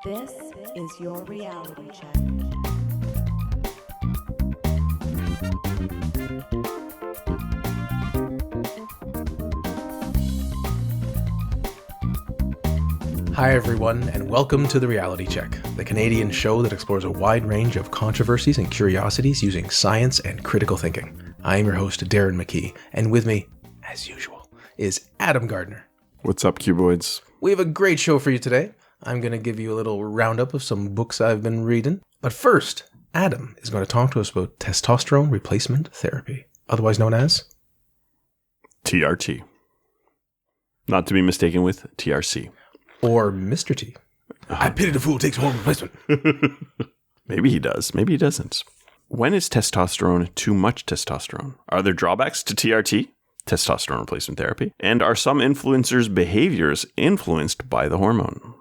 This is your reality check. Hi everyone, and welcome to The Reality Check, the Canadian show that explores a wide range of controversies and curiosities using science and critical thinking. I am your host, Darren McKee, and with me, as usual, is Adam Gardner. What's up, cuboids? We have a great show for you today. I'm going to give you a little roundup of some books I've been reading. But first, Adam is going to talk to us about testosterone replacement therapy, otherwise known as TRT. Not to be mistaken with TRC. Or Mr. T. I pity the fool who takes hormone replacement. Maybe he does. Maybe he doesn't. When is testosterone too much testosterone? Are there drawbacks to TRT, testosterone replacement therapy? And are some influencers' behaviors influenced by the hormone?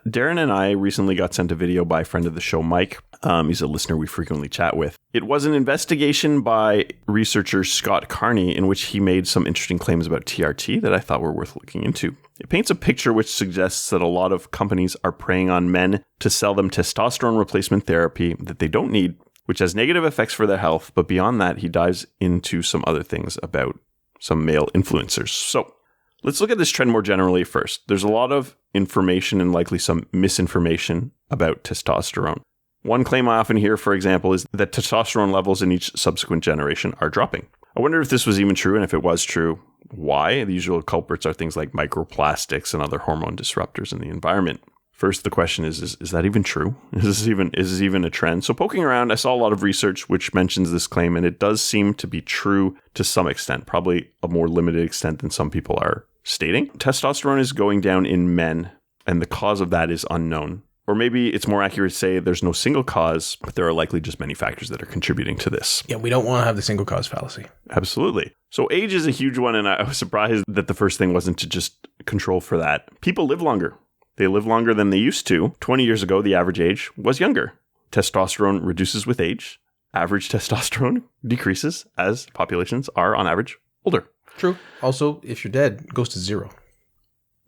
Darren and I recently got sent a video by a friend of the show, Mike. He's a listener we frequently chat with. It was an investigation by researcher Scott Carney in which he made some interesting claims about TRT that I thought were worth looking into. It paints a picture which suggests that a lot of companies are preying on men to sell them testosterone replacement therapy that they don't need, which has negative effects for their health. But beyond that, he dives into some other things about some male influencers. So let's look at this trend more generally first. There's a lot of information and likely some misinformation about testosterone. One claim I often hear, for example, is that testosterone levels in each subsequent generation are dropping. I wonder if this was even true, and if it was true, why? The usual culprits are things like microplastics and other hormone disruptors in the environment. First, the question is that even true? Is this even a trend? So poking around, I saw a lot of research which mentions this claim, and it does seem to be true to some extent, probably a more limited extent than some people are stating. Testosterone is going down in men, and the cause of that is unknown. Or maybe it's more accurate to say there's no single cause, but there are likely just many factors that are contributing to this. Yeah, we don't want to have the single cause fallacy. Absolutely. So age is a huge one, and I was surprised that the first thing wasn't to just control for that. People live longer. They live longer than they used to. 20 years ago, the average age was younger. Testosterone reduces with age. Average testosterone decreases as populations are, on average, older. True. Also, if you're dead, it goes to zero.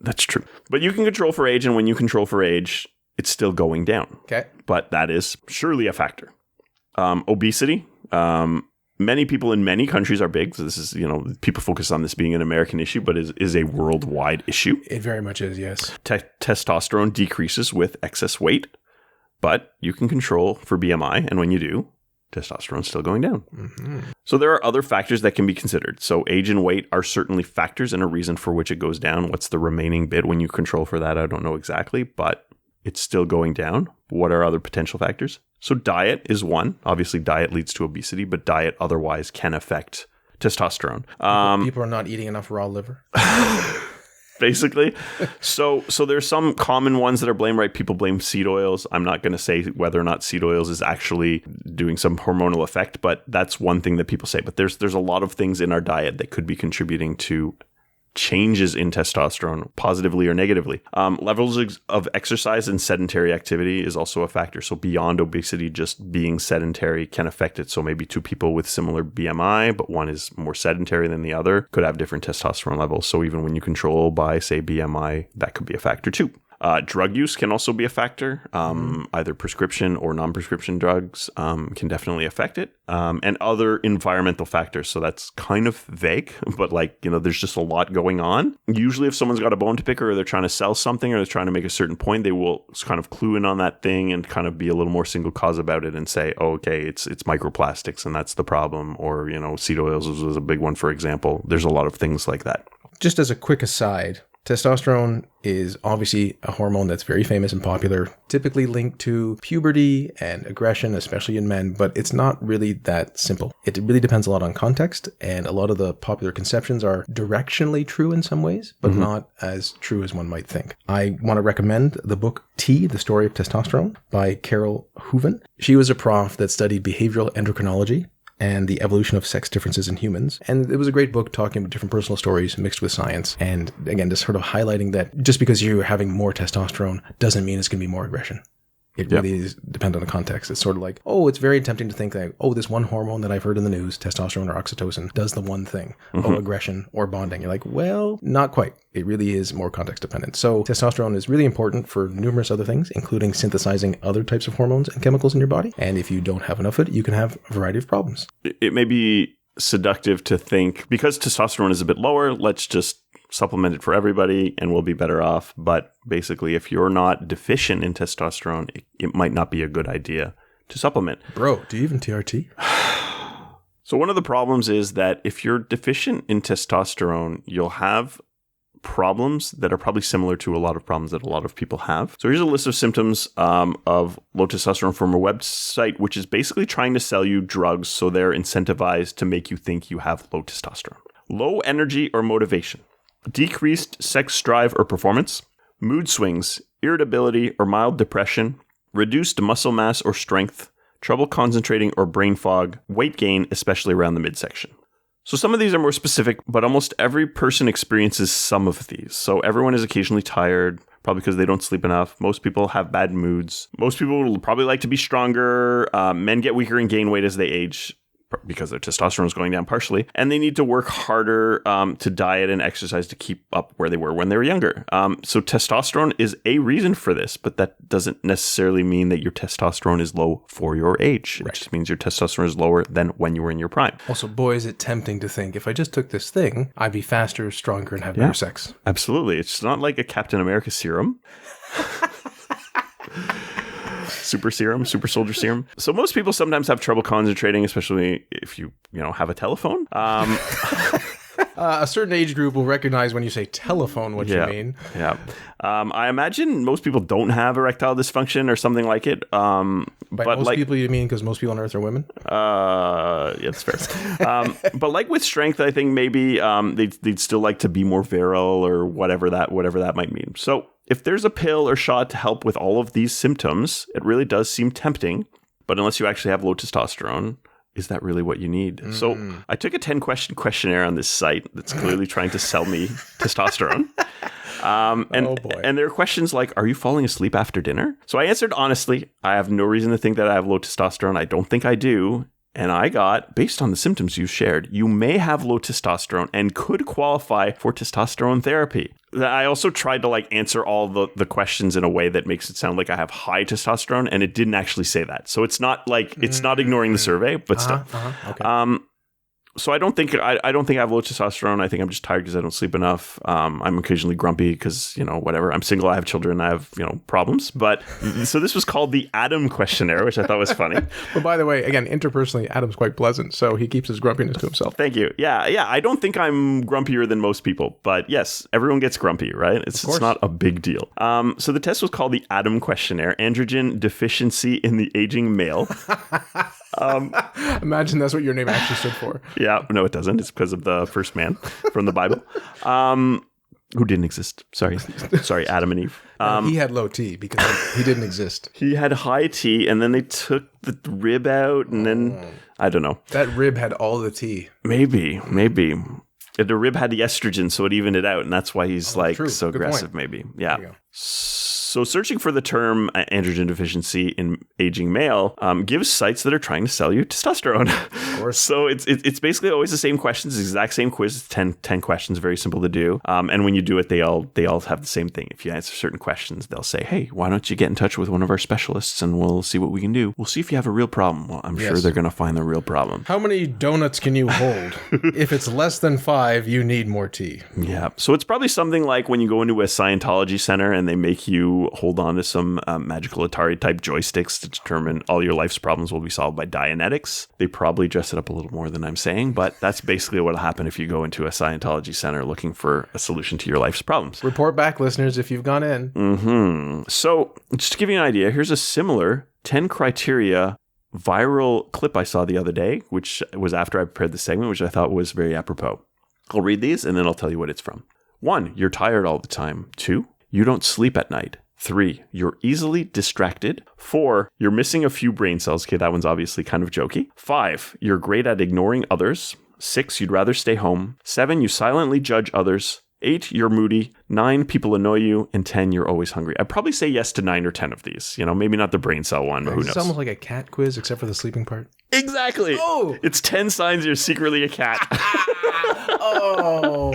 That's true. But you can control for age, and when you control for age, it's still going down. Okay. But that is surely a factor. Obesity. Many people in many countries are big. So this is, people focus on this being an American issue, but is a worldwide issue. It very much is, yes. Testosterone decreases with excess weight, but you can control for BMI. And when you do, testosterone is still going down. Mm-hmm. So there are other factors that can be considered. So age and weight are certainly factors and a reason for which it goes down. What's the remaining bit when you control for that? I don't know exactly, but it's still going down. What are other potential factors? So diet is one. Obviously, diet leads to obesity, but diet otherwise can affect testosterone. People are not eating enough raw liver. Basically. So there's some common ones that are blamed, right? People blame seed oils. I'm not going to say whether or not seed oils is actually doing some hormonal effect, but that's one thing that people say. But there's a lot of things in our diet that could be contributing to changes in testosterone, positively or negatively. Levels of exercise and sedentary activity is also a factor. So beyond obesity, just being sedentary can affect it. So maybe two people with similar BMI, but one is more sedentary than the other, could have different testosterone levels. So even when you control by, say, BMI, that could be a factor too. Drug use can also be a factor. Either prescription or non-prescription drugs can definitely affect it. And other environmental factors. So that's kind of vague, but there's just a lot going on. Usually if someone's got a bone to pick or they're trying to sell something or they're trying to make a certain point, they will kind of clue in on that thing and kind of be a little more single cause about it and say, oh, okay, it's microplastics and that's the problem. Or, seed oils was a big one, for example. There's a lot of things like that. Just as a quick aside, testosterone is obviously a hormone that's very famous and popular, typically linked to puberty and aggression, especially in men, but it's not really that simple. It really depends a lot on context, and a lot of the popular conceptions are directionally true in some ways, but not as true as one might think. I want to recommend the book T, The Story of Testosterone by Carol Hooven. She was a prof that studied behavioral endocrinology and the evolution of sex differences in humans. And it was a great book talking about different personal stories mixed with science. And again, just sort of highlighting that just because you're having more testosterone doesn't mean it's going to be more aggression. It really is dependent on the context. It's sort of like, oh, it's very tempting to think that, oh, this one hormone that I've heard in the news, testosterone or oxytocin, does the one thing. Oh, aggression or bonding. You're like, well, not quite. It really is more context dependent. So testosterone is really important for numerous other things, including synthesizing other types of hormones and chemicals in your body. And if you don't have enough of it, you can have a variety of problems. It may be seductive to think, because testosterone is a bit lower, let's just supplement it for everybody and we'll be better off. But basically, if you're not deficient in testosterone, it might not be a good idea to supplement. Bro, do you even TRT? So one of the problems is that if you're deficient in testosterone, you'll have problems that are probably similar to a lot of problems that a lot of people have. So here's a list of symptoms of low testosterone from a website, which is basically trying to sell you drugs so they're incentivized to make you think you have low testosterone. Low energy or motivation. Decreased sex drive or performance, mood swings, irritability or mild depression, reduced muscle mass or strength, trouble concentrating or brain fog, weight gain, especially around the midsection. So some of these are more specific, but almost every person experiences some of these. So everyone is occasionally tired, probably because they don't sleep enough. Most people have bad moods. Most people will probably like to be stronger. Men get weaker and gain weight as they age, because their testosterone is going down partially, and they need to work harder to diet and exercise to keep up where they were when they were younger. So testosterone is a reason for this, but that doesn't necessarily mean that your testosterone is low for your age. Right. It just means your testosterone is lower than when you were in your prime. Also, boy, is it tempting to think, if I just took this thing, I'd be faster, stronger, and have better sex. Absolutely. It's not like a Captain America serum. Super serum, super soldier serum. So most people sometimes have trouble concentrating, especially if you have a telephone. A certain age group will recognize when you say telephone what you mean. Yeah. I imagine most people don't have erectile dysfunction or something like it. By most people, you mean because most people on Earth are women? Yeah, that's fair. But like with strength, I think maybe they'd still like to be more virile or whatever that might mean. So if there's a pill or shot to help with all of these symptoms, it really does seem tempting. But unless you actually have low testosterone, is that really what you need? Mm-hmm. So I took a 10-question questionnaire on this site that's clearly trying to sell me testosterone. And there are questions like, are you falling asleep after dinner? So I answered honestly, I have no reason to think that I have low testosterone. I don't think I do. And I got, based on the symptoms you shared, you may have low testosterone and could qualify for testosterone therapy. I also tried to answer all the questions in a way that makes it sound like I have high testosterone, and it didn't actually say that. So it's not it's not ignoring the survey, but still. Okay. So I don't think I have low testosterone. I think I'm just tired because I don't sleep enough. I'm occasionally grumpy because, whatever. I'm single. I have children. I have, problems. But so this was called the Adam questionnaire, which I thought was funny. Well, by the way, again, interpersonally, Adam's quite pleasant. So he keeps his grumpiness to himself. Thank you. Yeah. I don't think I'm grumpier than most people. But yes, everyone gets grumpy, right? It's not a big deal. So the test was called the Adam questionnaire, androgen deficiency in the aging male. Imagine that's what your name actually stood for. Yeah, no, it doesn't. It's because of the first man from the Bible, who didn't exist. Sorry, Adam and Eve. He had low T because he didn't exist. He had high T, and then they took the rib out, and then I don't know. That rib had all the T. Maybe. The rib had the estrogen, so it evened it out, and that's why he's so Good aggressive. Point. Maybe, yeah. So searching for the term androgen deficiency in aging male gives sites that are trying to sell you testosterone. Of course. So it's basically always the same questions, the exact same quiz, 10 questions, very simple to do. And when you do it, they all have the same thing. If you answer certain questions, they'll say, hey, why don't you get in touch with one of our specialists and we'll see what we can do. We'll see if you have a real problem. Well, I'm sure they're going to find the real problem. How many donuts can you hold? If it's less than 5, you need more tea. Yeah. So it's probably something like when you go into a Scientology center and they make you hold on to some magical Atari type joysticks to determine all your life's problems will be solved by Dianetics. They probably dress it up a little more than I'm saying, but that's basically what will happen if you go into a Scientology center looking for a solution to your life's problems. Report back, listeners, if you've gone in. Mm-hmm. So just to give you an idea, here's a similar 10 criteria viral clip I saw the other day, which was after I prepared the segment, which I thought was very apropos. I'll read these and then I'll tell you what it's from. 1, you're tired all the time. 2, you don't sleep at night. 3, you're easily distracted. 4, you're missing a few brain cells. Okay, that one's obviously kind of jokey. 5, you're great at ignoring others. 6, you'd rather stay home. 7, you silently judge others. 8, you're moody. 9, people annoy you. And 10, you're always hungry. I'd probably say yes to 9 or 10 of these. Maybe not the brain cell one, but who knows? It's almost like a cat quiz, except for the sleeping part. Exactly. Oh! It's 10 signs you're secretly a cat. Oh.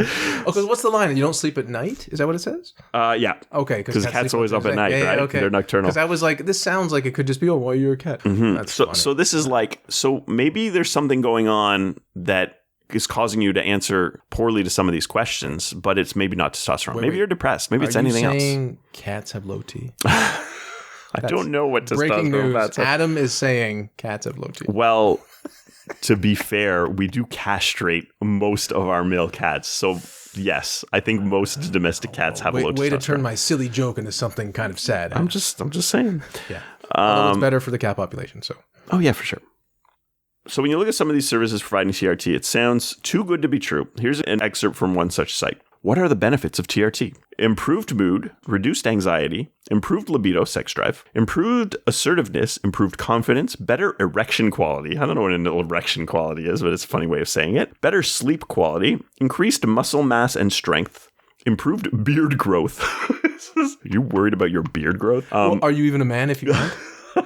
Okay, what's the line? You don't sleep at night? Is that what it says? Yeah. Okay. Because cats always up at night, yeah, right? Okay. They're nocturnal. Because I was like, this sounds like it could just be, why you're a cat. Mm-hmm. That's so this is like, so maybe there's something going on that is causing you to answer poorly to some of these questions, but it's maybe not testosterone. Maybe you're depressed. Maybe it's anything else. Are you saying cats have low T? I don't know what testosterone breaking news. That's Adam is saying cats have low T. Well, to be fair, we do castrate most of our male cats. So yes, I think most domestic cats have low testosterone. Way to turn my silly joke into something kind of sad. I'm just saying. Yeah. Although it's better for the cat population. So. Oh yeah, for sure. So when you look at some of these services providing TRT, it sounds too good to be true. Here's an excerpt from one such site. What are the benefits of TRT? Improved mood, reduced anxiety, improved libido, sex drive, improved assertiveness, improved confidence, better erection quality. I don't know what an erection quality is, but it's a funny way of saying it. Better sleep quality, increased muscle mass and strength, improved beard growth. Are you worried about your beard growth? Are you even a man if you aren't?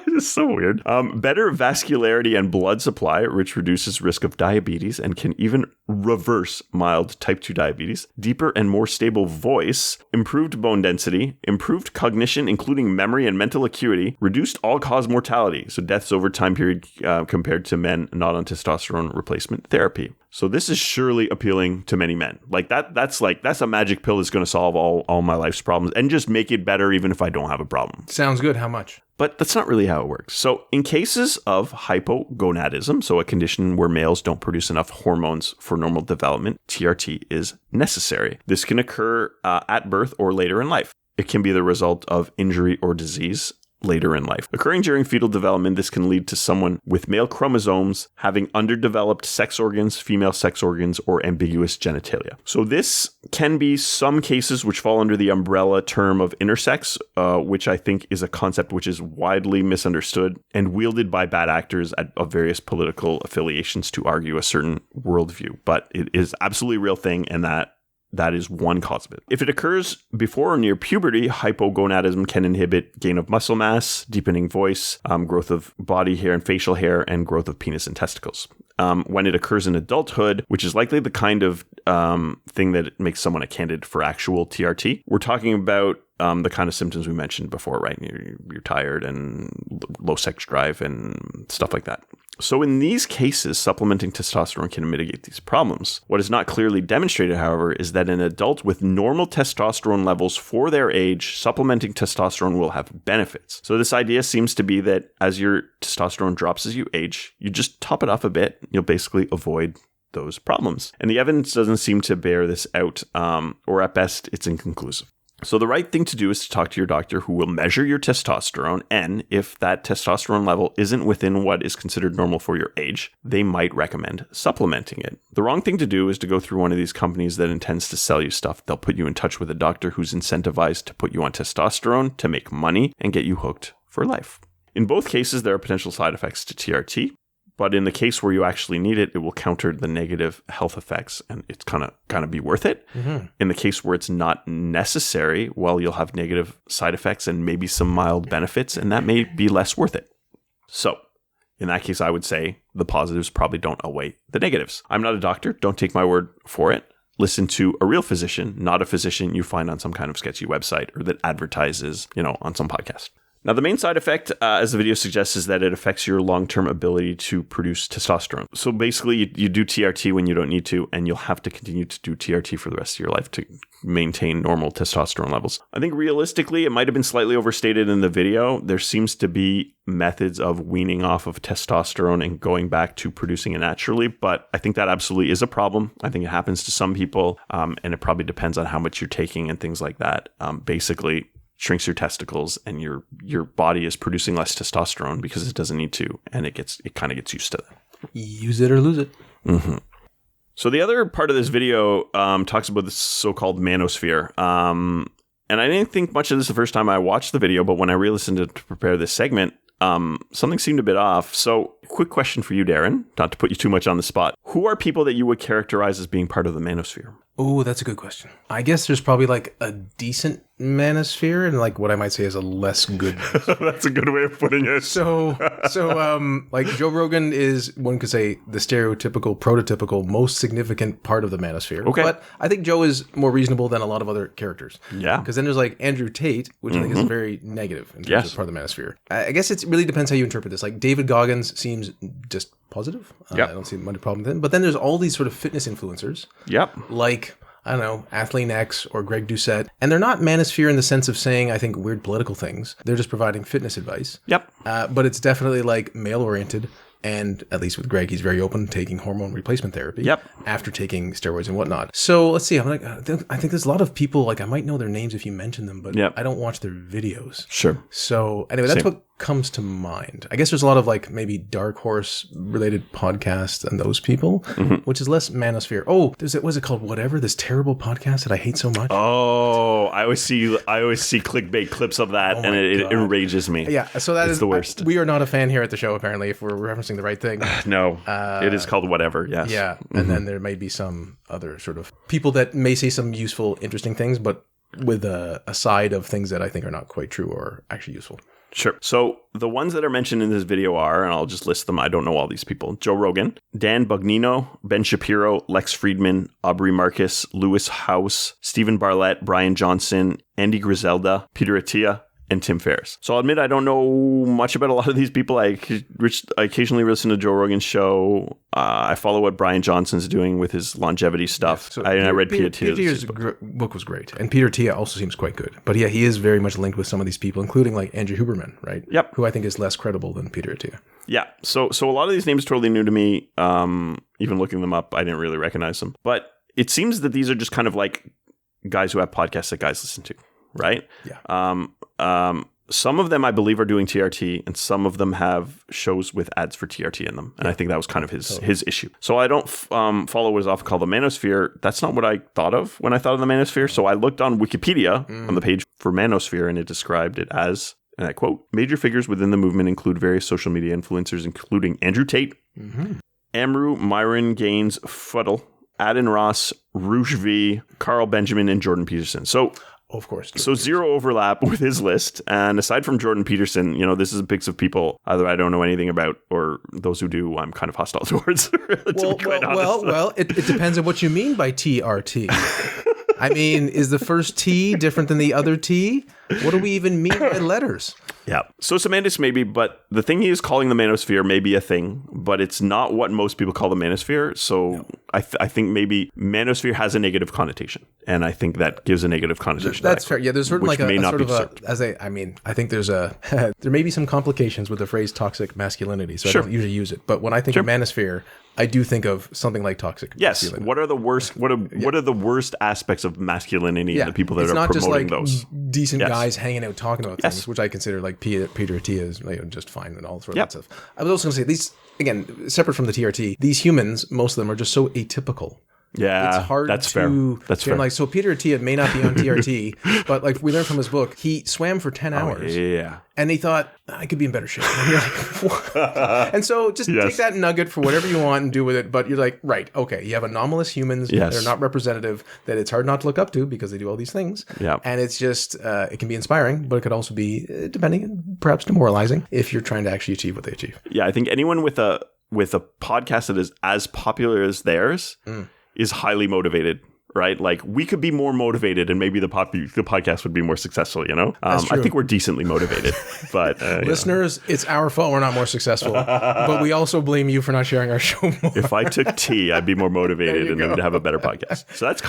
It's so weird. Better vascularity and blood supply, which reduces risk of diabetes and can even reverse mild type 2 diabetes. Deeper and more stable voice, improved bone density, improved cognition, including memory and mental acuity, reduced all-cause mortality, so deaths over time period compared to men not on testosterone replacement therapy. So this is surely appealing to many men. That's a magic pill that's going to solve all my life's problems and just make it better even if I don't have a problem. Sounds good. How much? But that's not really how it works. So in cases of hypogonadism, so a condition where males don't produce enough hormones for normal development, TRT is necessary. This can occur at birth or later in life. It can be the result of injury or disease later in life. Occurring during fetal development, this can lead to someone with male chromosomes having underdeveloped sex organs, female sex organs, or ambiguous genitalia. So this can be some cases which fall under the umbrella term of intersex, which I think is a concept which is widely misunderstood and wielded by bad actors of various political affiliations to argue a certain worldview. But it is absolutely a real thing, and that is one cause of it. If it occurs before or near puberty, hypogonadism can inhibit gain of muscle mass, deepening voice, growth of body hair and facial hair, and growth of penis and testicles. When it occurs in adulthood, which is likely the kind of thing that makes someone a candidate for actual TRT, we're talking about the kind of symptoms we mentioned before, right? You're tired and low sex drive and stuff like that. So in these cases, supplementing testosterone can mitigate these problems. What is not clearly demonstrated, however, is that in adults with normal testosterone levels for their age, supplementing testosterone will have benefits. So this idea seems to be that as your testosterone drops as you age, you just top it off a bit, you'll basically avoid those problems. And the evidence doesn't seem to bear this out, or at best, it's inconclusive. So the right thing to do is to talk to your doctor, who will measure your testosterone, and if that testosterone level isn't within what is considered normal for your age, they might recommend supplementing it. The wrong thing to do is to go through one of these companies that intends to sell you stuff. They'll put you in touch with a doctor who's incentivized to put you on testosterone to make money and get you hooked for life. In both cases, there are potential side effects to TRT. But in the case where you actually need it, it will counter the negative health effects, and it's kind of be worth it. Mm-hmm. In the case where it's not necessary, well, you'll have negative side effects and maybe some mild benefits, and that may be less worth it. So in that case, I would say the positives probably don't outweigh the negatives. I'm not a doctor. Don't take my word for it. Listen to a real physician, not a physician you find on some kind of sketchy website or that advertises, on some podcast. Now, the main side effect, as the video suggests, is that it affects your long-term ability to produce testosterone. So basically, you do TRT when you don't need to, and you'll have to continue to do TRT for the rest of your life to maintain normal testosterone levels. I think realistically, it might have been slightly overstated in the video. There seems to be methods of weaning off of testosterone and going back to producing it naturally, but I think that absolutely is a problem. I think it happens to some people, and it probably depends on how much you're taking and things like that. Basically, shrinks your testicles and your body is producing less testosterone because it doesn't need to, and it kind of gets used to that. Use it or lose it. Mm-hmm. So the other part of this video talks about the so-called manosphere. And I didn't think much of this the first time I watched the video, but when I re-listened to prepare this segment, something seemed a bit off. So quick question for you, Darren, not to put you too much on the spot. Who are people that you would characterize as being part of the manosphere? Oh, that's a good question. I guess there's probably like a decent manosphere and like what I might say is a less good manosphere. That's a good way of putting it. So like Joe Rogan is, one could say, the stereotypical, prototypical, most significant part of the manosphere. Okay. But I think Joe is more reasonable than a lot of other characters. Yeah. Because then there's like Andrew Tate, which I think is very negative in terms Yes. of part of the manosphere. I guess it really depends how you interpret this. Like David Goggins seems just positive. Yep. I don't see much problem with him. But then there's all these sort of fitness influencers. Yep. Like, I don't know, Athlean X or Greg Doucette. And they're not manosphere in the sense of saying, I think, weird political things. They're just providing fitness advice. Yep. But it's definitely like male-oriented. And at least with Greg, he's very open to taking hormone replacement therapy. Yep. After taking steroids and whatnot. So let's see. I think there's a lot of people, like I might know their names if you mention them, but Yep. I don't watch their videos. Sure. So anyway, that's Same. what comes to mind. I guess there's a lot of like maybe Dark Horse related podcasts and those people, which is less manosphere. Oh, what's it called? Whatever, this terrible podcast that I hate so much. Oh, I always see clickbait clips of that, and it enrages me. Yeah, so that It's is the worst. We are not a fan here at the show, apparently, if we're referencing the right thing. No, it is called Whatever. Yes. Yeah, and then there may be some other sort of people that may say some useful, interesting things, but with a side of things that I think are not quite true or actually useful. Sure. So the ones that are mentioned in this video are, and I'll just list them. I don't know all these people. Joe Rogan, Dan Bugnino, Ben Shapiro, Lex Friedman, Aubrey Marcus, Lewis House, Stephen Bartlett, Brian Johnson, Andy Griselda, Peter Attia, and Tim Ferriss. So I'll admit I don't know much about a lot of these people. I occasionally listen to Joe Rogan's show. I follow what Brian Johnson's doing with his longevity stuff. So I read Peter Attia's book was great. And Peter Attia also seems quite good. But yeah, he is very much linked with some of these people, including like Andrew Huberman, right? Yep. Who I think is less credible than Peter Attia. Yeah. So a lot of these names are totally new to me. Even looking them up, I didn't really recognize them. But it seems that these are just kind of like guys who have podcasts that guys listen to, right? Yeah. Some of them, I believe, are doing TRT, and some of them have shows with ads for TRT in them. And I think that was kind of his issue. So I don't follow what is often called the manosphere. That's not what I thought of when I thought of the manosphere. So I looked on Wikipedia on the page for manosphere, and it described it as, and I quote, major figures within the movement include various social media influencers, including Andrew Tate, Amru, Myron Gaines, Fuddle, Adin Ross, Rouge V, Carl Benjamin, and Jordan Peterson. So of course. So zero overlap with his list. And aside from Jordan Peterson, this is a mix of people either I don't know anything about, or those who do, I'm kind of hostile towards. Well, it depends on what you mean by TRT. I mean, is the first T different than the other T? What do we even mean by letters? Yeah. So semantics maybe, but the thing he is calling the manosphere may be a thing, but it's not what most people call the manosphere. So no. I think maybe manosphere has a negative connotation, and I think that gives a negative connotation. That's fair. Yeah, there's sort of like a not sort be of a, I think there's there may be some complications with the phrase toxic masculinity, so I don't usually use it. But when I think of manosphere, I do think of something like toxic. Yes. What are the worst? What are the worst aspects of masculinity and the people that are promoting those? Decent guys hanging out talking about things, which I consider like Peter Attia is just fine and all sort of that stuff. I was also going to say these again, separate from the TRT. These humans, most of them are just so atypical. Yeah, it's hard that's to, fair. That's fair. Like, so Peter Attia may not be on TRT, but like we learned from his book, he swam for 10 hours. Yeah. And he thought, I could be in better shape. And you're like, what? And so just take that nugget for whatever you want and do with it. But you're like, right, okay, you have anomalous humans that are not representative, that it's hard not to look up to because they do all these things. Yeah. And it's just, it can be inspiring, but it could also be, depending, perhaps demoralizing if you're trying to actually achieve what they achieve. Yeah, I think anyone with a podcast that is as popular as theirs is highly motivated, right? Like, we could be more motivated and maybe the podcast would be more successful, I think we're decently motivated, but listeners, it's our fault we're not more successful, but we also blame you for not sharing our show more. If I took tea, I'd be more motivated and we'd have a better podcast. So that's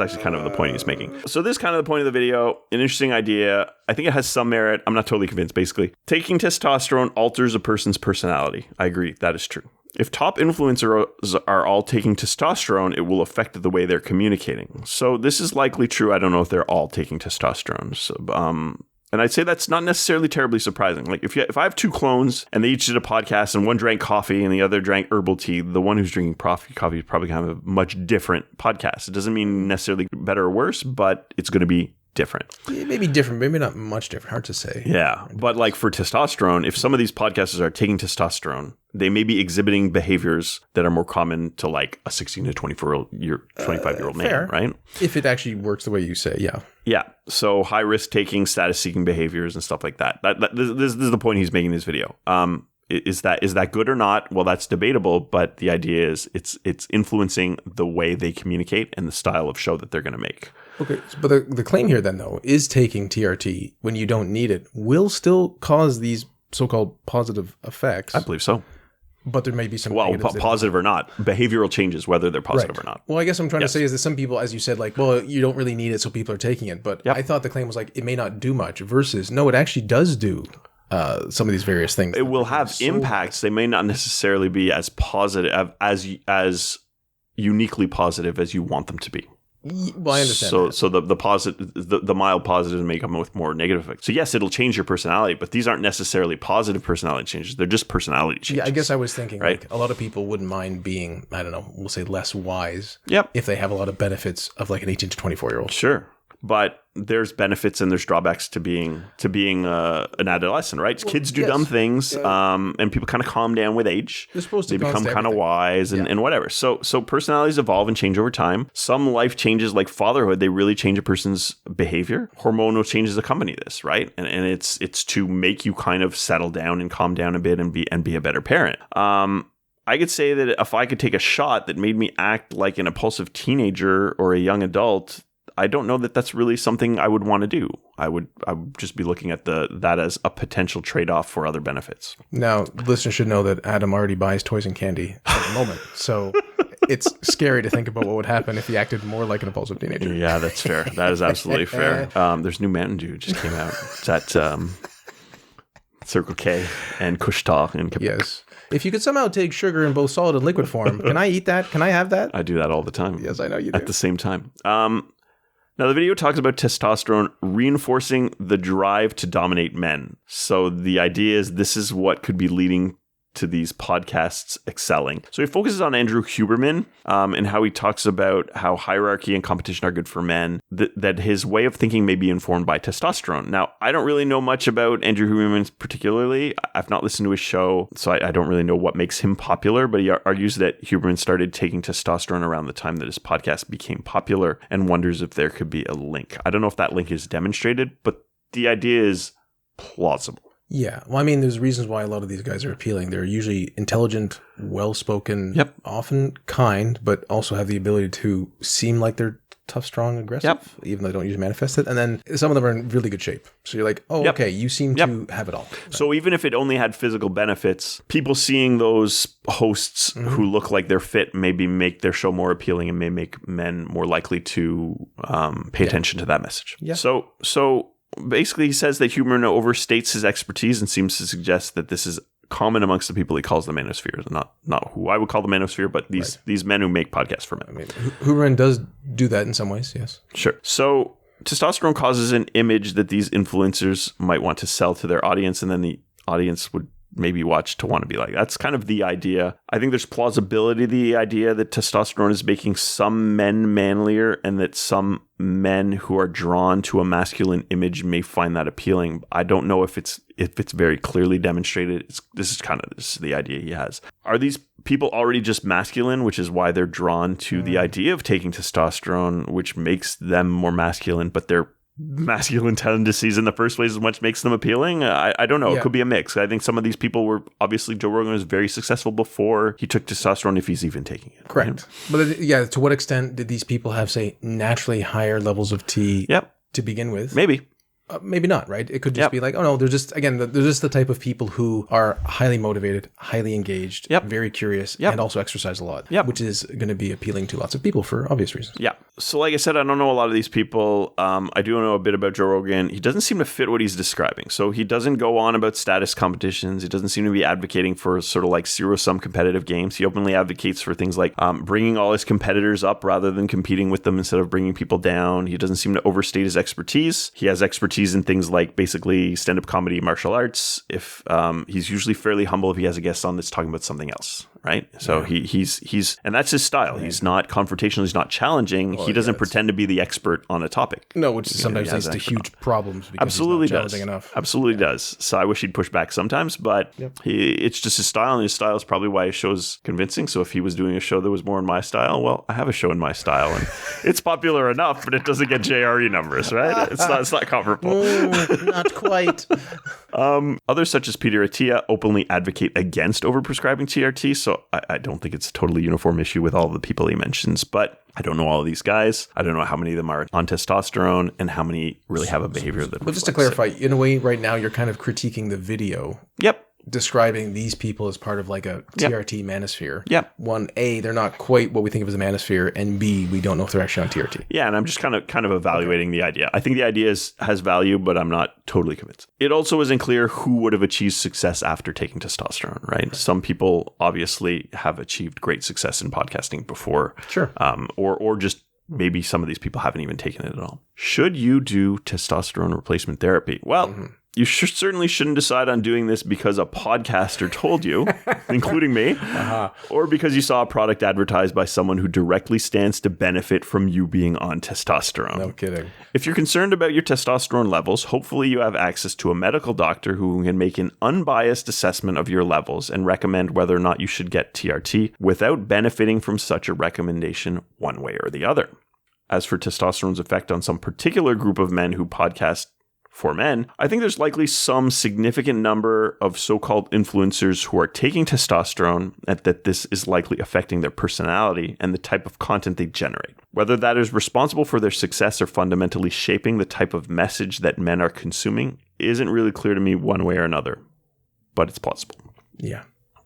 actually kind of the point he's making. So this is kind of the point of the video. An interesting idea. I think it has some merit. I'm not totally convinced, basically. Taking testosterone alters a person's personality. I agree. That is true. If top influencers are all taking testosterone, it will affect the way they're communicating. So this is likely true. I don't know if they're all taking testosterone. So, and I'd say that's not necessarily terribly surprising. Like if I have two clones and they each did a podcast and one drank coffee and the other drank herbal tea, the one who's drinking coffee is probably going to have a much different podcast. It doesn't mean necessarily better or worse, but it's going to be different. It may be different, maybe not much different. Hard to say. Yeah. But like for testosterone, if some of these podcasters are taking testosterone, they may be exhibiting behaviors that are more common to like a 16 to 25-year-old man, right? If it actually works the way you say, yeah. Yeah. So high risk taking, status seeking behaviors and stuff like that. This is the point he's making in this video. Is that good or not? Well, that's debatable, but the idea is it's influencing the way they communicate and the style of show that they're going to make. Okay, but the claim here then, though, is taking TRT when you don't need it will still cause these so-called positive effects. I believe so. But there may be some positive or not, behavioral changes, whether they're positive or not. Well, I guess what I'm trying to say is that some people, as you said, like, well, you don't really need it, so people are taking it. But I thought the claim was like, it may not do much versus, no, it actually does do some of these various things. It will have impacts. They may not necessarily be as positive, as uniquely positive as you want them to be. Well, I understand. So the positive, the mild positives may come with more negative effects. So yes, it'll change your personality, but these aren't necessarily positive personality changes. They're just personality changes. Yeah, I guess I was thinking like a lot of people wouldn't mind being, I don't know, we'll say less wise. Yep. If they have a lot of benefits of like an 18 to 24-year-old. Sure. But there's benefits and there's drawbacks to being an adolescent, right? Well, kids do dumb things, and people kind of calm down with age. They're supposed to become kind of wise and whatever. So personalities evolve and change over time. Some life changes, like fatherhood, they really change a person's behavior. Hormonal changes accompany this, right? And it's to make you kind of settle down and calm down a bit and be a better parent. I could say that if I could take a shot that made me act like an impulsive teenager or a young adult, I don't know that that's really something I would want to do. I would just be looking at that as a potential trade-off for other benefits. Now, listeners should know that Adam already buys toys and candy at the moment. So it's scary to think about what would happen if he acted more like an impulsive teenager. Yeah, that's fair. That is absolutely fair. There's new Mountain Dew just came out. It's at Circle K and Kushtal in Quebec. Yes. If you could somehow take sugar in both solid and liquid form, can I eat that? Can I have that? I do that all the time. Yes, I know you do. At the same time. Now, the video talks about testosterone reinforcing the drive to dominate men. So the idea is this is what could be leading to these podcasts excelling. So he focuses on Andrew Huberman and how he talks about how hierarchy and competition are good for men, that his way of thinking may be informed by testosterone. Now, I don't really know much about Andrew Huberman particularly. I've not listened to his show, so I don't really know what makes him popular, but he argues that Huberman started taking testosterone around the time that his podcast became popular and wonders if there could be a link. I don't know if that link is demonstrated, but the idea is plausible. Yeah. Well, I mean, there's reasons why a lot of these guys are appealing. They're usually intelligent, well-spoken, often kind, but also have the ability to seem like they're tough, strong, aggressive, even though they don't usually manifest it. And then some of them are in really good shape. So you're like, oh, okay, you seem to have it all. Right? So even if it only had physical benefits, people seeing those hosts who look like they're fit maybe make their show more appealing and may make men more likely to pay attention to that message. Yeah. So basically, he says that Huberman overstates his expertise and seems to suggest that this is common amongst the people he calls the manosphere. Not who I would call the manosphere, but these men who make podcasts for men. I mean, Huberman does do that in some ways, yes. Sure. So testosterone causes an image that these influencers might want to sell to their audience, and then the audience would maybe watch to want to be like. That's kind of the idea. I think there's plausibility to the idea that testosterone is making some men manlier and that some men who are drawn to a masculine image may find that appealing. I don't know if it's very clearly demonstrated. This is the idea he has. Are these people already just masculine, which is why they're drawn to the idea of taking testosterone, which makes them more masculine, but they're masculine tendencies in the first place is what makes them appealing? I don't know. It could be a mix. I think some of these people were, obviously Joe Rogan was very successful before he took testosterone, if he's even taking it. Correct. Right? But to what extent did these people have, say, naturally higher levels of T to begin with? Maybe. Maybe not, right? It could just be like, oh no, they're just the type of people who are highly motivated, highly engaged, very curious, and also exercise a lot, which is going to be appealing to lots of people for obvious reasons. Yeah. So like I said, I don't know a lot of these people. I do know a bit about Joe Rogan. He doesn't seem to fit what he's describing. So he doesn't go on about status competitions. He doesn't seem to be advocating for sort of like zero-sum competitive games. He openly advocates for things like bringing all his competitors up rather than competing with them instead of bringing people down. He doesn't seem to overstate his expertise. He has expertise in things like basically stand-up comedy, martial arts. If he's usually fairly humble if he has a guest on that's talking about something else. right? So he's and that's his style. He's not confrontational. He's not challenging. He doesn't pretend to be the expert on a topic. No, which sometimes leads to huge problems because Absolutely he's not does. challenging enough. Absolutely does. So I wish he'd push back sometimes, but it's just his style, and his style is probably why his show's convincing. So if he was doing a show that was more in my style, well, I have a show in my style, and it's popular enough, but it doesn't get JRE numbers, right? It's not comparable. Not quite. Others such as Peter Attia openly advocate against overprescribing TRT, so I don't think it's a totally uniform issue with all the people he mentions, but I don't know all of these guys. I don't know how many of them are on testosterone and how many really have a behavior that But just to clarify, in a way, right now, you're kind of critiquing the video. Yep. Describing these people as part of like a TRT manosphere. Yep. One, A, they're not quite what we think of as a manosphere, and B, we don't know if they're actually on TRT. Yeah, and I'm just kind of evaluating the idea. I think the idea has value, but I'm not totally convinced. It also isn't clear who would have achieved success after taking testosterone, right? Some people obviously have achieved great success in podcasting before. Sure. Or just maybe some of these people haven't even taken it at all. Should you do testosterone replacement therapy? Well, you certainly shouldn't decide on doing this because a podcaster told you, including me, or because you saw a product advertised by someone who directly stands to benefit from you being on testosterone. No kidding. If you're concerned about your testosterone levels, hopefully you have access to a medical doctor who can make an unbiased assessment of your levels and recommend whether or not you should get TRT without benefiting from such a recommendation one way or the other. As for testosterone's effect on some particular group of men who podcast for men, I think there's likely some significant number of so-called influencers who are taking testosterone and that this is likely affecting their personality and the type of content they generate. Whether that is responsible for their success or fundamentally shaping the type of message that men are consuming isn't really clear to me one way or another, but it's possible. Yeah,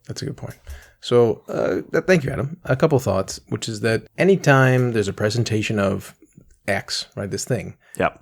that's a good point. So thank you, Adam. A couple thoughts, which is that anytime there's a presentation of X, right, this thing,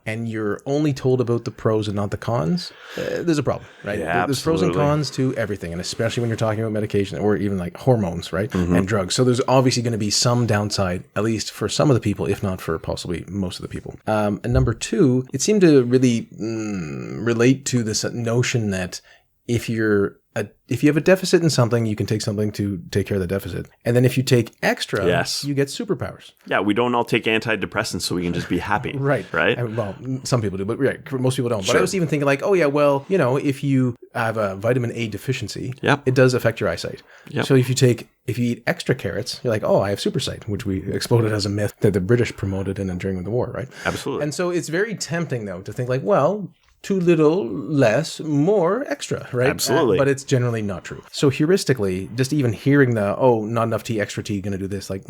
and you're only told about the pros and not the cons, there's a problem, right? Yeah, there's pros and cons to everything, and especially when you're talking about medication or even like hormones, right, and drugs. So there's obviously going to be some downside, at least for some of the people, if not for possibly most of the people. And number two, it seemed to really relate to this notion that if you have a deficit in something, you can take something to take care of the deficit. And then if you take extra, you get superpowers. Yeah, we don't all take antidepressants so we can just be happy. Right. Right? Well, some people do, but most people don't. Sure. But I was even thinking like, oh yeah, well, if you have a vitamin A deficiency, it does affect your eyesight. Yep. So if you eat extra carrots, you're like, oh, I have super sight, which we exploded as a myth that the British promoted during the war, right? Absolutely. And so it's very tempting, though, to think like, well, too little, less, more, extra, right? Absolutely. But it's generally not true. So heuristically, just even hearing not enough tea, extra tea, going to do this, like,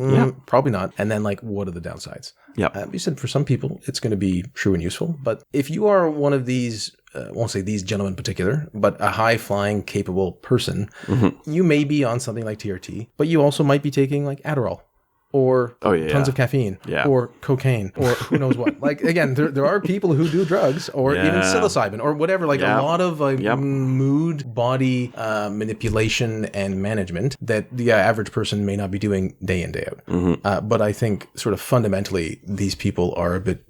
probably not. And then like, what are the downsides? Yeah. You said for some people, it's going to be true and useful. But if you are one of these, won't say these gentlemen in particular, but a high-flying, capable person, you may be on something like TRT, but you also might be taking like Adderall. Or tons of caffeine, or cocaine, or who knows what. Like, again, there are people who do drugs, or even psilocybin, or whatever, like a lot of mood, body manipulation and management that the average person may not be doing day in, day out. But I think sort of fundamentally, these people are a bit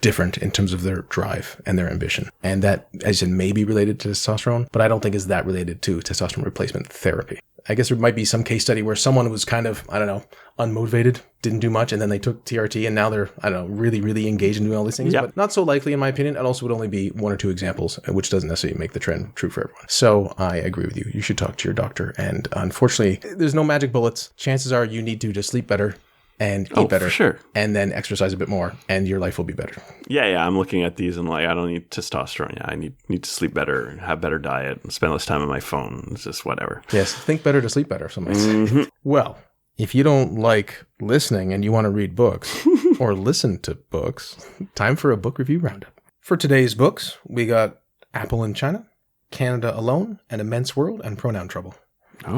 different in terms of their drive and their ambition. And that, as in, may be related to testosterone, but I don't think is that related to testosterone replacement therapy. I guess there might be some case study where someone was kind of, I don't know, unmotivated, didn't do much, and then they took TRT, and now they're, I don't know, really, really engaged in doing all these things. But not so likely, in my opinion. It also would only be one or two examples, which doesn't necessarily make the trend true for everyone. So I agree with you. You should talk to your doctor. And unfortunately, there's no magic bullets. Chances are you need to just sleep better and eat better, for sure, and then exercise a bit more, and your life will be better. Yeah. I'm looking at these and like, I don't need testosterone. Yeah, I need to sleep better, have better diet, and spend less time on my phone. It's just whatever. Yes, think better to sleep better, some might say. Well, if you don't like listening and you want to read books or listen to books, time for a book review roundup. For today's books, we got Apple in China, Canada Alone, An Immense World, and Pronoun Trouble.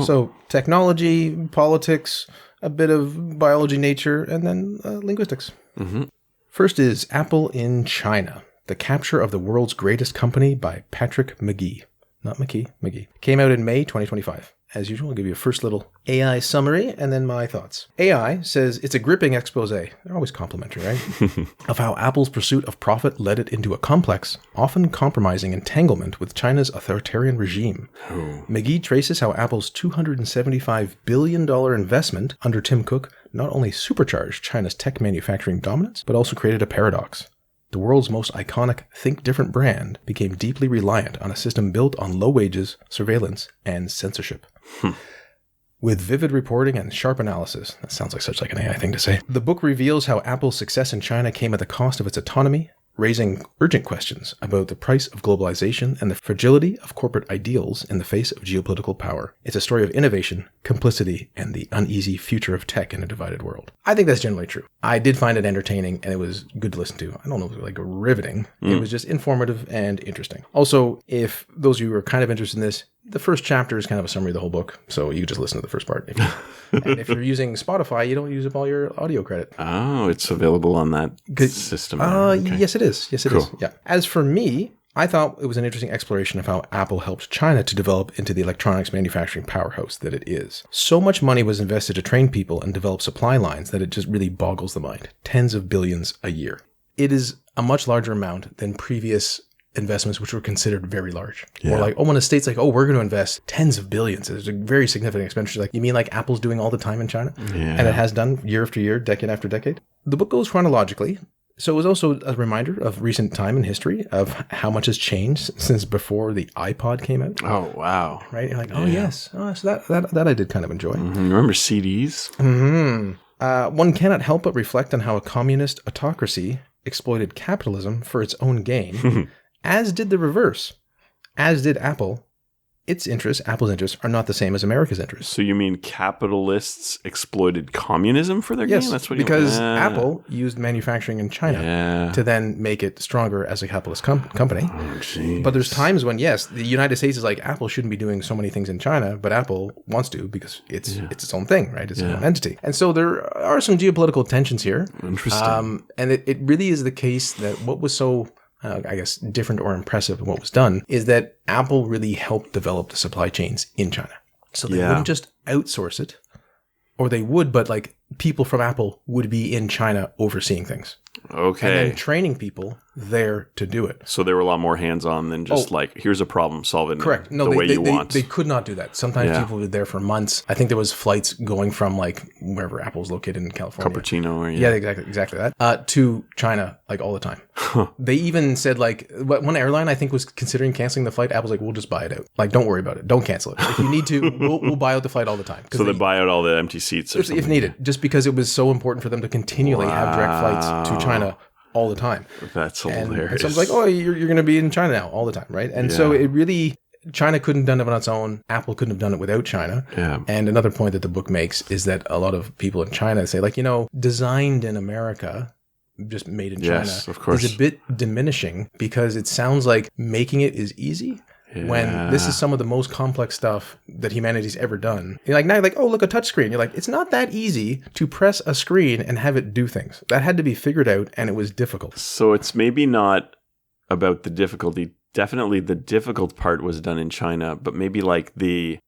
So technology, politics, a bit of biology, nature, and then linguistics. First is Apple in China, The Capture of the World's Greatest Company by Patrick McGee. Not McKee, McGee. Came out in May 2025. as usual, I'll give you a first little AI summary and then my thoughts. AI says it's a gripping expose. They're always complimentary, right? Of how Apple's pursuit of profit led it into a complex, often compromising entanglement with China's authoritarian regime. McGee traces how Apple's $275 billion investment under Tim Cook not only supercharged China's tech manufacturing dominance, but also created a paradox. The world's most iconic Think Different brand became deeply reliant on a system built on low wages, surveillance, and censorship. With vivid reporting and sharp analysis, that sounds like such like an AI thing to say, the book reveals how Apple's success in China came at the cost of its autonomy, raising urgent questions about the price of globalization and the fragility of corporate ideals in the face of geopolitical power. It's a story of innovation, complicity, and the uneasy future of tech in a divided world. I think that's generally true. I did find it entertaining, and it was good to listen to. I don't know if it was like riveting. It was just informative and interesting. Also, if those of you who are kind of interested in this, the first chapter is kind of a summary of the whole book, so you just listen to the first part. And if you're using Spotify, you don't use up all your audio credit. Oh, it's available on that system. Okay. Yes, it is. Yes, it is. Cool. Yeah. As for me, I thought it was an interesting exploration of how Apple helped China to develop into the electronics manufacturing powerhouse that it is. So much money was invested to train people and develop supply lines that it just really boggles the mind. Tens of billions a year. It is a much larger amount than previous investments, which were considered very large. Yeah. Or like, when a state's like, we're going to invest tens of billions. It's a very significant expenditure. Like, you mean like Apple's doing all the time in China? Yeah. And it has done year after year, decade after decade. The book goes chronologically. So it was also a reminder of recent time in history of how much has changed since before the iPod came out. Oh, wow. Right? You're like, yes. Oh, so that I did kind of enjoy. Remember CDs? One cannot help but reflect on how a communist autocracy exploited capitalism for its own gain, as did the reverse, as did Apple. Apple's interests are not the same as America's interests. So you mean capitalists exploited communism for their gain? Yes, That's what because Apple used manufacturing in China to then make it stronger as a capitalist company. Oh, but there's times when, yes, the United States is like, Apple shouldn't be doing so many things in China, but Apple wants to because it's its own thing, right? It's its own entity. And so there are some geopolitical tensions here. Interesting. And it really is the case that what was so I guess, different or impressive in what was done is that Apple really helped develop the supply chains in China. So they wouldn't just outsource it, or they would, but like people from Apple would be in China overseeing things. Okay. And then training people there to do it. So they were a lot more hands-on than just like, here's a problem, solve it Correct. No, the way you want. They could not do that. Sometimes people were there for months. I think there was flights going from like wherever Apple's located in California. Cupertino. Or, exactly that. To China like all the time. They even said like, one airline I think was considering canceling the flight. Apple's like, we'll just buy it out. Like, don't worry about it. Don't cancel it. If you need to, we'll buy out the flight all the time. So they buy out all the empty seats if needed, just because it was so important for them to continually have direct flights to China all the time. That's hilarious. And so it's like, you're going to be in China now all the time, right? And so it really, China couldn't have done it on its own. Apple couldn't have done it without China. Yeah. And another point that the book makes is that a lot of people in China say, like, designed in America, just made in China, of course, is a bit diminishing because it sounds like making it is easy. When this is some of the most complex stuff that humanity's ever done. You're like, now you're like, look, a touchscreen. You're like, it's not that easy to press a screen and have it do things. That had to be figured out, and it was difficult. So it's maybe not about the difficulty. Definitely the difficult part was done in China, but maybe like the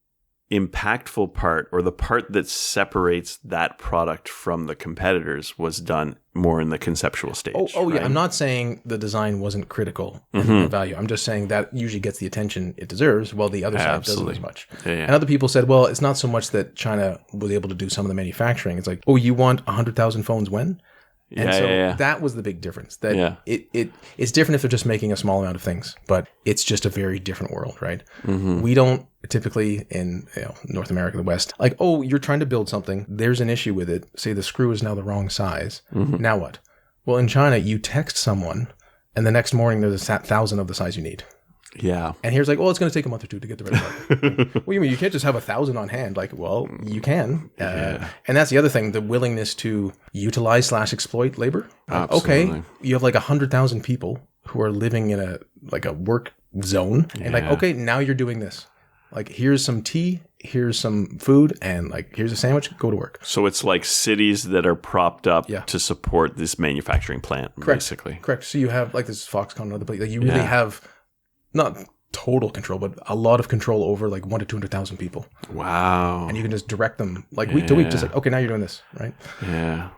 impactful part or the part that separates that product from the competitors was done more in the conceptual stage. Yeah. I'm not saying the design wasn't critical in value. I'm just saying that usually gets the attention it deserves, while the other side doesn't as much. And other people said, well, it's not so much that China was able to do some of the manufacturing. It's like, you want 100,000 phones when? And that was the big difference. That it's different if they're just making a small amount of things, but it's just a very different world, right? We don't typically in North America, the West, like, you're trying to build something. There's an issue with it. Say the screw is now the wrong size. Now what? Well, in China, you text someone, and the next morning there's 1,000 of the size you need. Yeah. And here's like, it's going to take a month or two to get the right part. What do you mean? You can't just have 1,000 on hand. Like, well, you can. And that's the other thing, the willingness to utilize / exploit labor. Absolutely. Okay, you have like 100,000 people who are living in a work zone. And like, okay, now you're doing this. Like, here's some tea, here's some food, and like, here's a sandwich, go to work. So it's like cities that are propped up to support this manufacturing plant, basically. Correct. So you have like this Foxconn and other places. Like, you really have... not total control, but a lot of control over like 1 to 200,000 people. Wow. And you can just direct them like week to week, just like, okay, now you're doing this, right? Yeah.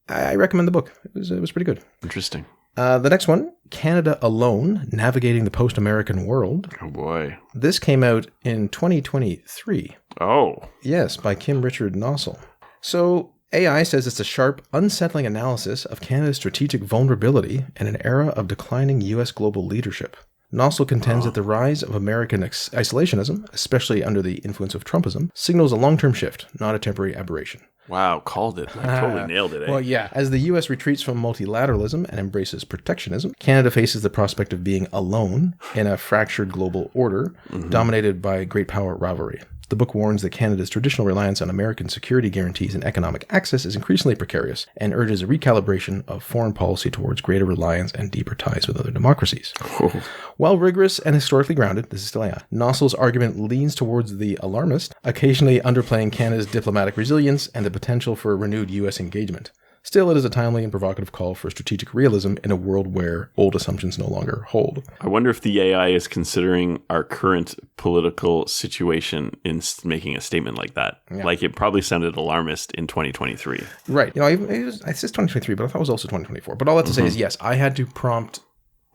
I recommend the book. It was pretty good. Interesting. The next one, Canada Alone, Navigating the Post-American World. Oh, boy. This came out in 2023. Oh. Yes, by Kim Richard Nossel. So AI says it's a sharp, unsettling analysis of Canada's strategic vulnerability in an era of declining U.S. global leadership. Nossel contends that the rise of American isolationism, especially under the influence of Trumpism, signals a long-term shift, not a temporary aberration. Wow, called it. I totally nailed it. Eh? Well, yeah. As the U.S. retreats from multilateralism and embraces protectionism, Canada faces the prospect of being alone in a fractured global order dominated by great power rivalry. The book warns that Canada's traditional reliance on American security guarantees and economic access is increasingly precarious and urges a recalibration of foreign policy towards greater reliance and deeper ties with other democracies. Oh. While rigorous and historically grounded, this is still AI, Nossel's argument leans towards the alarmist, occasionally underplaying Canada's diplomatic resilience and the potential for renewed U.S. engagement. Still, it is a timely and provocative call for strategic realism in a world where old assumptions no longer hold. I wonder if the AI is considering our current political situation in making a statement like that. Yeah. Like, it probably sounded alarmist in 2023. Right. It says 2023, but I thought it was also 2024. But all that to say is, yes, I had to prompt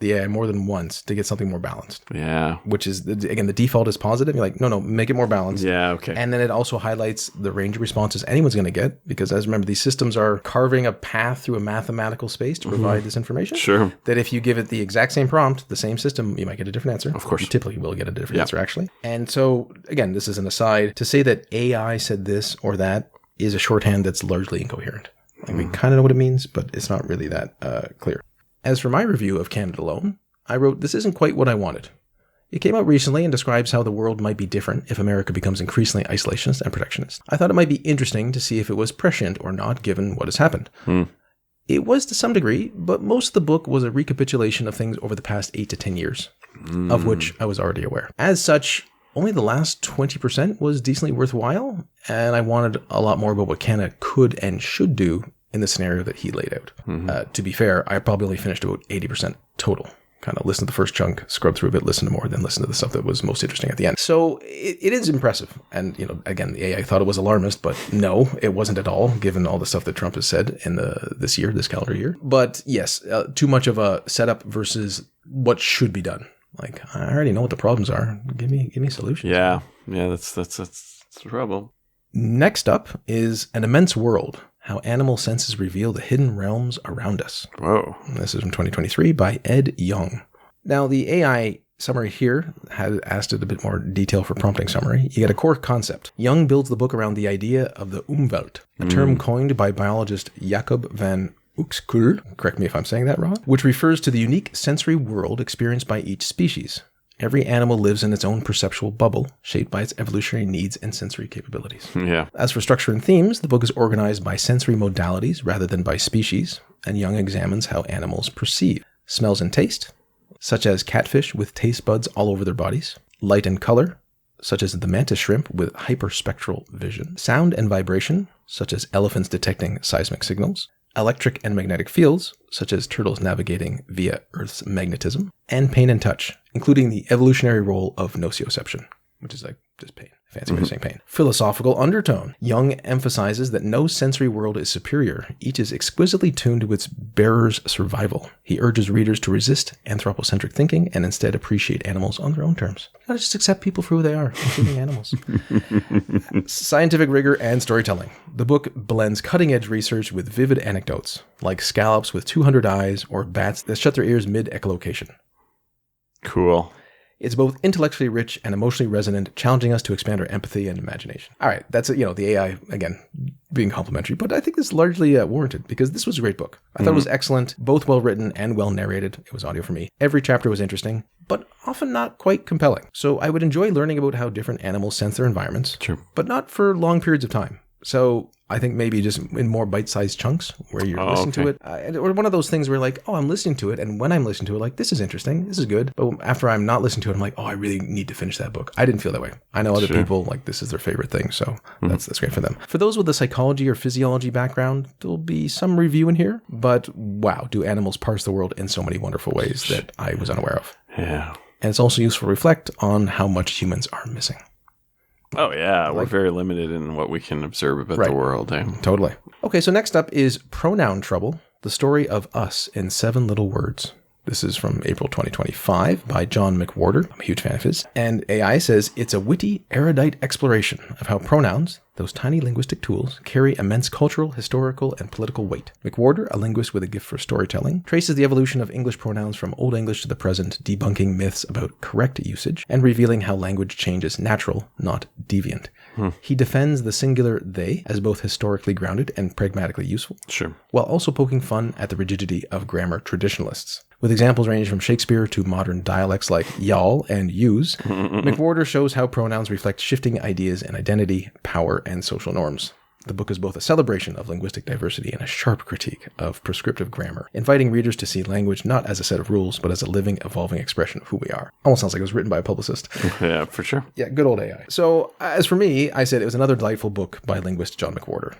the AI more than once to get something more balanced. Yeah. Which is, again, the default is positive. You're like, no, make it more balanced. Yeah, okay. And then it also highlights the range of responses anyone's going to get, because as remember, these systems are carving a path through a mathematical space to provide this information. Sure. That if you give it the exact same prompt, the same system, you might get a different answer. Of course. You typically will get a different answer, actually. And so, again, this is an aside. To say that AI said this or that is a shorthand that's largely incoherent. Like, we kind of know what it means, but it's not really that clear. As for my review of Canada Alone, I wrote, this isn't quite what I wanted. It came out recently and describes how the world might be different if America becomes increasingly isolationist and protectionist. I thought it might be interesting to see if it was prescient or not, given what has happened. It was to some degree, but most of the book was a recapitulation of things over the past 8 to 10 years, of which I was already aware. As such, only the last 20% was decently worthwhile, and I wanted a lot more about what Canada could and should do in the scenario that he laid out. To be fair, I probably only finished about 80% total. Kind of listen to the first chunk, scrub through a bit, listen to more, then listen to the stuff that was most interesting at the end. So it is impressive. And, again, the AI thought it was alarmist, but no, it wasn't at all, given all the stuff that Trump has said in this calendar year. But yes, too much of a setup versus what should be done. Like, I already know what the problems are. Give me solutions. Yeah, that's the trouble. Next up is An Immense World. How Animal Senses Reveal the Hidden Realms Around Us. Whoa. This is from 2023 by Ed Young. Now, the AI summary here had asked it a bit more detail for prompting summary. You get a core concept. Young builds the book around the idea of the Umwelt, a term coined by biologist Jacob van Uxkull, correct me if I'm saying that wrong, which refers to the unique sensory world experienced by each species. Every animal lives in its own perceptual bubble, shaped by its evolutionary needs and sensory capabilities. Yeah. As for structure and themes, the book is organized by sensory modalities rather than by species, and Young examines how animals perceive smells and taste, such as catfish with taste buds all over their bodies, light and color, such as the mantis shrimp with hyperspectral vision, sound and vibration, such as elephants detecting seismic signals, electric and magnetic fields, such as turtles navigating via Earth's magnetism, and pain and touch, including the evolutionary role of nociception, which is like just pain. Fancy way of saying pain. Philosophical undertone. Young emphasizes that no sensory world is superior. Each is exquisitely tuned to its bearer's survival. He urges readers to resist anthropocentric thinking and instead appreciate animals on their own terms. You gotta just accept people for who they are, including animals. Scientific rigor and storytelling. The book blends cutting-edge research with vivid anecdotes, like scallops with 200 eyes or bats that shut their ears mid-echolocation. Cool. It's both intellectually rich and emotionally resonant, challenging us to expand our empathy and imagination. All right, that's it. The AI, again, being complimentary, but I think this is largely warranted because this was a great book. I thought it was excellent, both well written and well narrated. It was audio for me. Every chapter was interesting, but often not quite compelling. So I would enjoy learning about how different animals sense their environments, but not for long periods of time. So I think maybe just in more bite-sized chunks where you're listening to it. Or one of those things where like, I'm listening to it. And when I'm listening to it, like, this is interesting. This is good. But after I'm not listening to it, I'm like, I really need to finish that book. I didn't feel that way. I know other people, like, this is their favorite thing. So that's great for them. For those with a psychology or physiology background, there'll be some review in here. But wow, do animals parse the world in so many wonderful ways that I was unaware of. Yeah. And it's also useful to reflect on how much humans are missing. Oh, yeah. We're very limited in what we can observe about Right. the world. Eh? Totally. Okay, so next up is Pronoun Trouble, the story of us in 7 little words. This is from April 2025 by John McWhorter. I'm a huge fan of his. And AI says it's a witty, erudite exploration of how pronouns, those tiny linguistic tools, carry immense cultural, historical, and political weight. McWhorter, a linguist with a gift for storytelling, traces the evolution of English pronouns from Old English to the present, debunking myths about correct usage and revealing how language change is natural, not deviant. He defends the singular they as both historically grounded and pragmatically useful, Sure. while also poking fun at the rigidity of grammar traditionalists. With examples ranging from Shakespeare to modern dialects like y'all and yous, McWhorter shows how pronouns reflect shifting ideas in identity, power, and social norms. The book is both a celebration of linguistic diversity and a sharp critique of prescriptive grammar, inviting readers to see language not as a set of rules, but as a living, evolving expression of who we are. Almost sounds like it was written by a publicist. Yeah, for sure. Yeah, good old AI. So, as for me, I said it was another delightful book by linguist John McWhorter.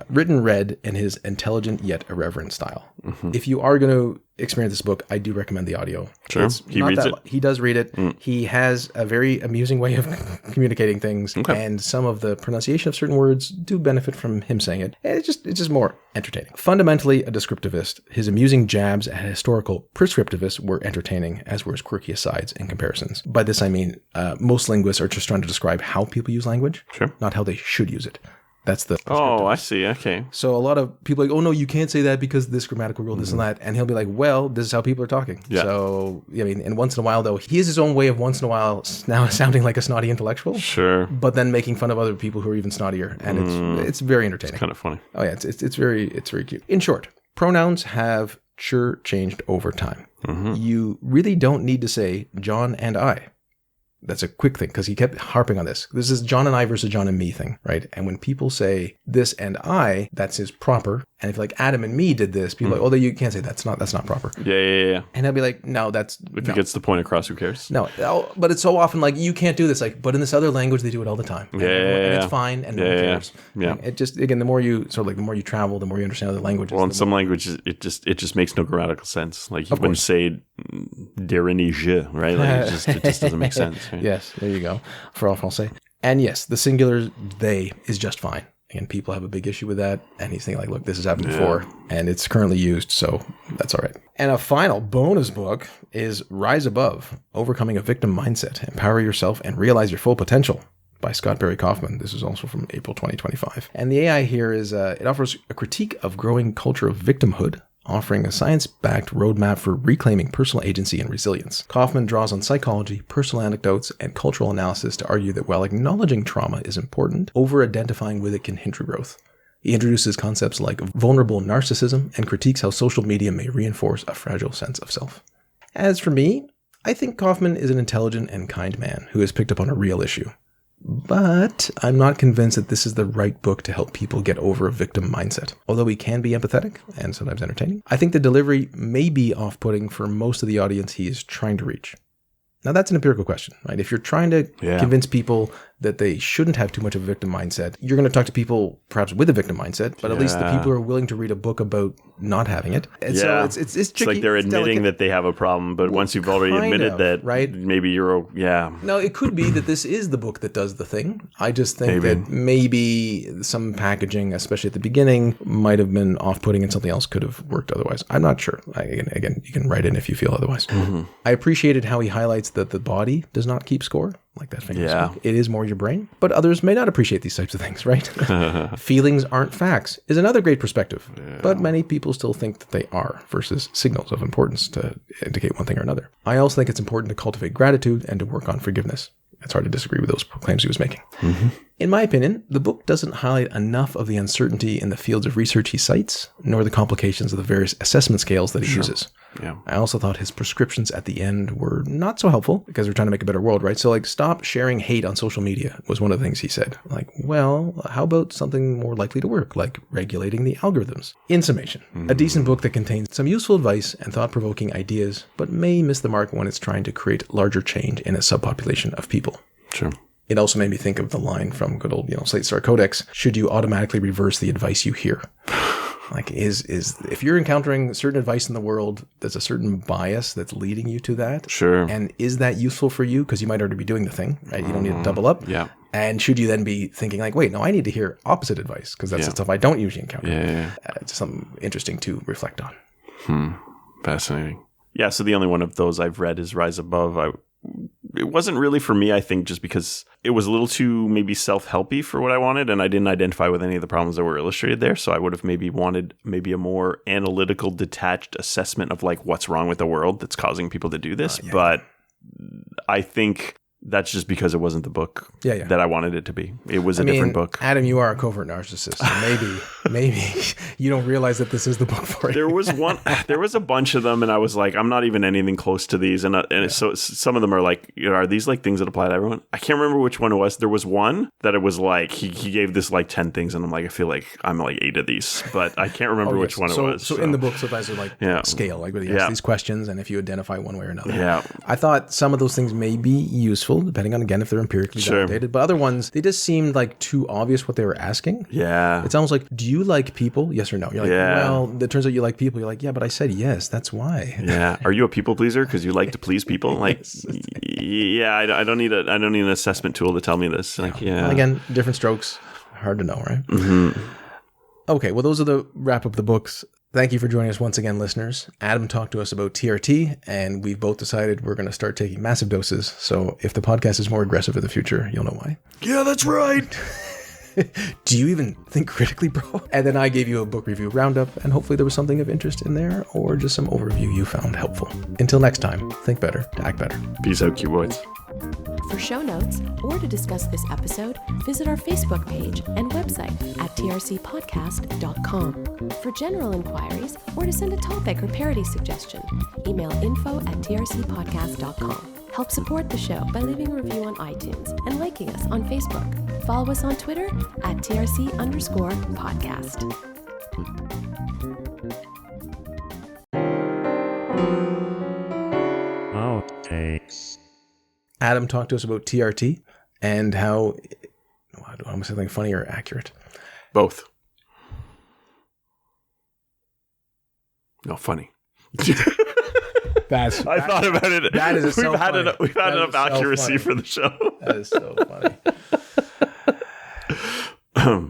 Written read in his intelligent yet irreverent style. If you are going to experience this book, I do recommend the audio. Sure. It's He not reads that it? He does read it. He has a very amusing way of communicating things, and some of the pronunciation of certain words do benefit from him saying it. And it's just more entertaining. Fundamentally a descriptivist, his amusing jabs at historical prescriptivists were entertaining, as were his quirky asides and comparisons. By this I mean most linguists are just trying to describe how people use language, Sure. not how they should use it. That's the Oh, I see. Okay. So a lot of people are like, oh no, you can't say that because this grammatical rule, this and that. And he'll be like, well, this is how people are talking. Yeah. So, I mean, and once in a while though, he has his own way of once in a while now sounding like a snotty intellectual, Sure. but then making fun of other people who are even snottier. And it's very entertaining. Kind of funny. Oh yeah, it's very cute. In short, pronouns have sure changed over time. You really don't need to say John and I. That's a quick thing because he kept harping on this. This is John and I versus John and me thing, right? And when people say this and I, that's his proper. And if like Adam and me did this, people are like, oh, you can't say that's not proper. Yeah. And he'll be like, no, that's If it gets the point across, who cares? no. But it's so often like you can't do this. Like, but in this other language, they do it all the time. And it's fine, and no one cares. Yeah. Like, it just again, the more you travel, the more you understand other languages. Well, in some languages, it just makes no grammatical sense. Like you wouldn't say dernier je, right? Like it just doesn't make sense. Right? Yes, there you go. For all Francais. And yes, the singular they is just fine. And people have a big issue with that. And he's thinking like, look, this has happened before and it's currently used. So that's all right. And a final bonus book is Rise Above, Overcoming a Victim Mindset, Empower Yourself and Realize Your Full Potential by Scott Barry Kaufman. This is also from April 2025. And the AI here is, it offers a critique of growing culture of victimhood, offering a science-backed roadmap for reclaiming personal agency and resilience. Kaufman draws on psychology, personal anecdotes, and cultural analysis to argue that while acknowledging trauma is important, over-identifying with it can hinder growth. He introduces concepts like vulnerable narcissism and critiques how social media may reinforce a fragile sense of self. As for me, I think Kaufman is an intelligent and kind man who has picked up on a real issue. But I'm not convinced that this is the right book to help people get over a victim mindset. Although he can be empathetic and sometimes entertaining, I think the delivery may be off-putting for most of the audience he is trying to reach. Now, that's an empirical question, right? If you're trying to convince people that they shouldn't have too much of a victim mindset, you're going to talk to people perhaps with a victim mindset, but at least the people who are willing to read a book about not having it. And so it's tricky. It's like they're admitting that they have a problem, but once you've already admitted that, right? Maybe you're, Now, it could be that this is the book that does the thing. I just think that maybe some packaging, especially at the beginning, might have been off-putting and something else could have worked otherwise. I'm not sure. Again, you can write in if you feel otherwise. I appreciated how he highlights that the body does not keep score. Like that famous book. It is more your brain. But others may not appreciate these types of things, right? Feelings aren't facts is another great perspective. But many people still think that they are versus signals of importance to indicate one thing or another. I also think it's important to cultivate gratitude and to work on forgiveness. It's hard to disagree with those claims he was making. In my opinion, the book doesn't highlight enough of the uncertainty in the fields of research he cites, nor the complications of the various assessment scales that he uses. I also thought his prescriptions at the end were not so helpful because we're trying to make a better world, right? So like, stop sharing hate on social media was one of the things he said. Like, well, how about something more likely to work, like regulating the algorithms? In summation, a decent book that contains some useful advice and thought-provoking ideas, but may miss the mark when it's trying to create larger change in a subpopulation of people. Sure. It also made me think of the line from good old, Slate Star Codex, should you automatically reverse the advice you hear? Like, is if you're encountering certain advice in the world, there's a certain bias that's leading you to that. Sure. And is that useful for you? Because you might already be doing the thing, right? You don't need to double up. Yeah. And should you then be thinking like, wait, no, I need to hear opposite advice because that's the stuff I don't usually encounter. Yeah. It's something interesting to reflect on. Fascinating. Yeah, so the only one of those I've read is Rise Above. It wasn't really for me, I think, just because it was a little too maybe self-helpy for what I wanted, and I didn't identify with any of the problems that were illustrated there. So I would have maybe wanted maybe a more analytical, detached assessment of like what's wrong with the world that's causing people to do this. But I think that's just because it wasn't the book that I wanted it to be. It was a different book. Adam, you are a covert narcissist. So maybe you don't realize that this is the book for you. There was a bunch of them, and I was like, I'm not even anything close to these. So some of them are like, are these like things that apply to everyone? I can't remember which one it was. There was one that it was like, he gave this like 10 things, and I'm like, I feel like I'm like 8 of these, but I can't remember which one it was. So in the book, sometimes there's like scale, like where you ask these questions, and if you identify one way or another. Yeah. I thought some of those things may be useful, depending on, again, if they're empirically validated. But other ones, they just seemed like too obvious what they were asking. Yeah. It's almost like, do you like people? Yes or no? You're like, well, it turns out you like people. You're like, yeah, but I said yes. That's why. Yeah. Are you a people pleaser because you like to please people? Like, I don't need an assessment tool to tell me this. Like, Well, again, different strokes. Hard to know, right? Mm-hmm. Okay. Well, those are the wrap up the books. Thank you for joining us once again, listeners. Adam talked to us about TRT, and we've both decided we're going to start taking massive doses. So if the podcast is more aggressive in the future, you'll know why. Yeah, that's right. Do you even think critically, bro? And then I gave you a book review roundup, and hopefully there was something of interest in there, or just some overview you found helpful. Until next time, think better, act better. Peace out, Q-Boys. For show notes or to discuss this episode, visit our Facebook page and website at trcpodcast.com. For general inquiries or to send a topic or parody suggestion, email info@trcpodcast.com. Help support the show by leaving a review on iTunes and liking us on Facebook. Follow us on Twitter at TRC_podcast. Outtakes. Adam talked to us about TRT and how, I don't want to say something funny or accurate. Both. No, funny. I thought about it. That is We've had enough accuracy for the show. That is so funny.